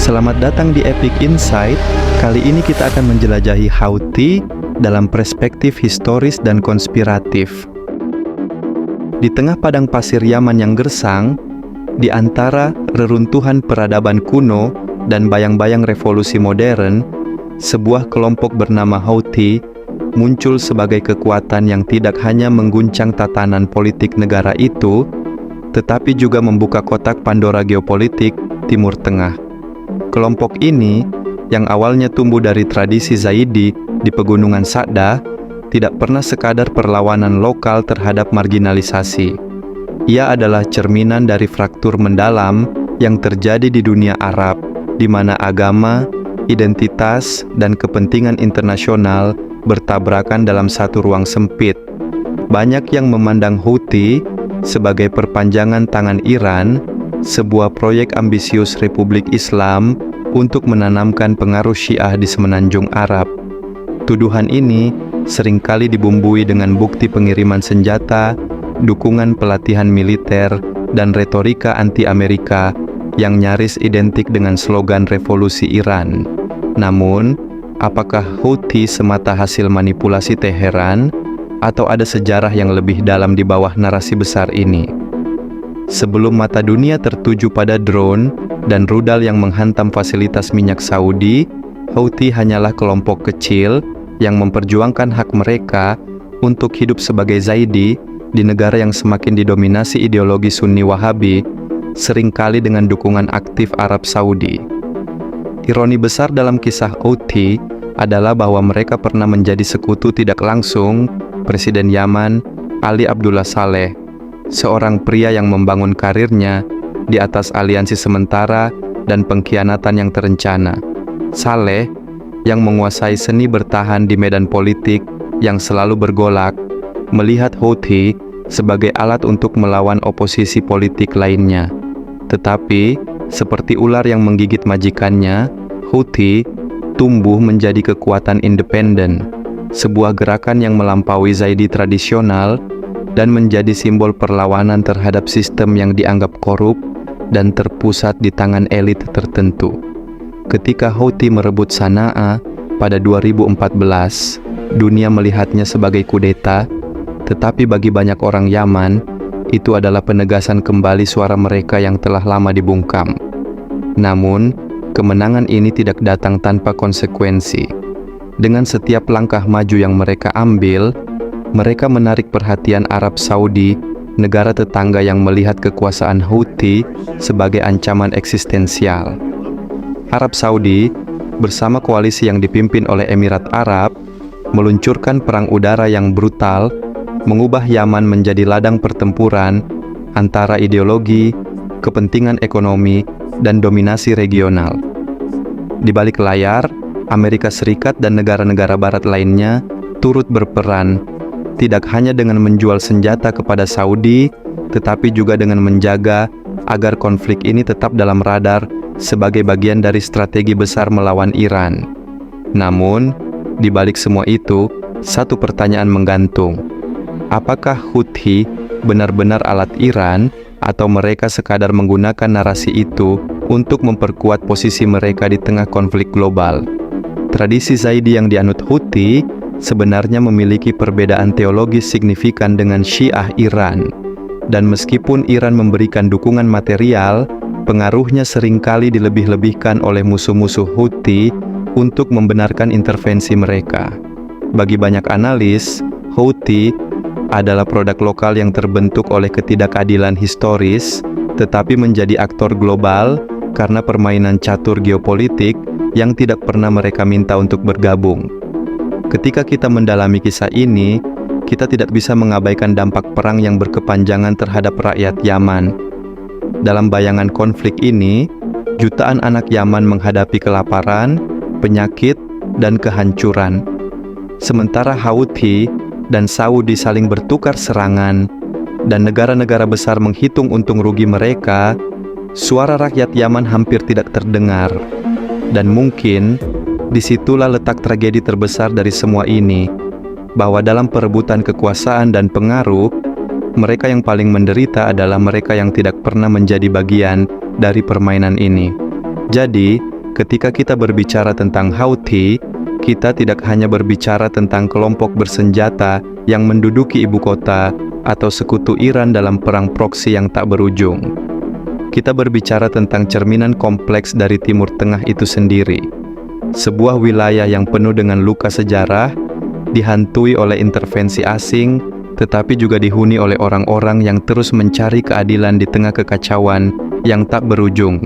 Selamat datang di Epic Insight. Kali ini kita akan menjelajahi Houthi dalam perspektif historis dan konspiratif. Di tengah padang pasir Yaman yang gersang, di antara reruntuhan peradaban kuno dan bayang-bayang revolusi modern, sebuah kelompok bernama Houthi muncul sebagai kekuatan yang tidak hanya mengguncang tatanan politik negara itu, tetapi juga membuka kotak Pandora geopolitik Timur Tengah. Kelompok ini, yang awalnya tumbuh dari tradisi Zaidi di pegunungan Sa'da, tidak pernah sekadar perlawanan lokal terhadap marginalisasi. Ia adalah cerminan dari fraktur mendalam yang terjadi di dunia Arab, di mana agama, identitas, dan kepentingan internasional bertabrakan dalam satu ruang sempit. Banyak yang memandang Houthi sebagai perpanjangan tangan Iran, sebuah proyek ambisius Republik Islam untuk menanamkan pengaruh Syiah di semenanjung Arab. Tuduhan ini seringkali dibumbui dengan bukti pengiriman senjata, dukungan pelatihan militer, dan retorika anti-Amerika yang nyaris identik dengan slogan revolusi Iran. Namun, apakah Houthi semata hasil manipulasi Teheran, atau ada sejarah yang lebih dalam di bawah narasi besar ini? Sebelum mata dunia tertuju pada drone dan rudal yang menghantam fasilitas minyak Saudi, Houthi hanyalah kelompok kecil yang memperjuangkan hak mereka untuk hidup sebagai Zaidi di negara yang semakin didominasi ideologi Sunni Wahabi, seringkali dengan dukungan aktif Arab Saudi. Ironi besar dalam kisah Houthi adalah bahwa mereka pernah menjadi sekutu tidak langsung Presiden Yaman, Ali Abdullah Saleh, seorang pria yang membangun karirnya di atas aliansi sementara dan pengkhianatan yang terencana. Saleh, yang menguasai seni bertahan di medan politik yang selalu bergolak, melihat Houthi sebagai alat untuk melawan oposisi politik lainnya. Tetapi, seperti ular yang menggigit majikannya, Houthi tumbuh menjadi kekuatan independen, sebuah gerakan yang melampaui Zaidi tradisional dan menjadi simbol perlawanan terhadap sistem yang dianggap korup dan terpusat di tangan elit tertentu. Ketika Houthi merebut Sana'a pada 2014, dunia melihatnya sebagai kudeta, tetapi bagi banyak orang Yaman, itu adalah penegasan kembali suara mereka yang telah lama dibungkam. Namun, kemenangan ini tidak datang tanpa konsekuensi. Dengan setiap langkah maju yang mereka ambil, mereka menarik perhatian Arab Saudi, negara tetangga yang melihat kekuasaan Houthi sebagai ancaman eksistensial. Arab Saudi, bersama koalisi yang dipimpin oleh Emirat Arab, meluncurkan perang udara yang brutal, mengubah Yaman menjadi ladang pertempuran antara ideologi, kepentingan ekonomi, dan dominasi regional. Di balik layar, Amerika Serikat dan negara-negara barat lainnya turut berperan, tidak hanya dengan menjual senjata kepada Saudi, tetapi juga dengan menjaga agar konflik ini tetap dalam radar sebagai bagian dari strategi besar melawan Iran. Namun, di balik semua itu, satu pertanyaan menggantung. Apakah Houthi benar-benar alat Iran, atau mereka sekadar menggunakan narasi itu untuk memperkuat posisi mereka di tengah konflik global? Tradisi Zaidi yang dianut Houthi sebenarnya memiliki perbedaan teologis signifikan dengan Syiah Iran. Dan meskipun Iran memberikan dukungan material, pengaruhnya seringkali dilebih-lebihkan oleh musuh-musuh Houthi untuk membenarkan intervensi mereka. Bagi banyak analis, Houthi adalah produk lokal yang terbentuk oleh ketidakadilan historis, tetapi menjadi aktor global karena permainan catur geopolitik yang tidak pernah mereka minta untuk bergabung. Ketika kita mendalami kisah ini, kita tidak bisa mengabaikan dampak perang yang berkepanjangan terhadap rakyat Yaman. Dalam bayangan konflik ini, jutaan anak Yaman menghadapi kelaparan, penyakit, dan kehancuran. Sementara Houthi dan Saudi saling bertukar serangan, dan negara-negara besar menghitung untung rugi mereka, suara rakyat Yaman hampir tidak terdengar. Dan mungkin disitulah letak tragedi terbesar dari semua ini, bahwa dalam perebutan kekuasaan dan pengaruh, mereka yang paling menderita adalah mereka yang tidak pernah menjadi bagian dari permainan ini. Jadi, Ketika kita berbicara tentang Houthi, kita tidak hanya berbicara tentang kelompok bersenjata yang menduduki ibu kota atau sekutu Iran dalam perang proksi yang tak berujung. Kita berbicara tentang cerminan kompleks dari Timur Tengah itu sendiri. Sebuah wilayah yang penuh dengan luka sejarah, dihantui oleh intervensi asing, tetapi juga dihuni oleh orang-orang yang terus mencari keadilan di tengah kekacauan yang tak berujung.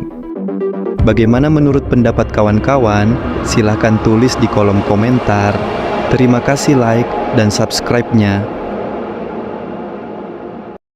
Bagaimana menurut pendapat kawan-kawan? Silahkan tulis di kolom komentar. Terima kasih like dan subscribe-nya.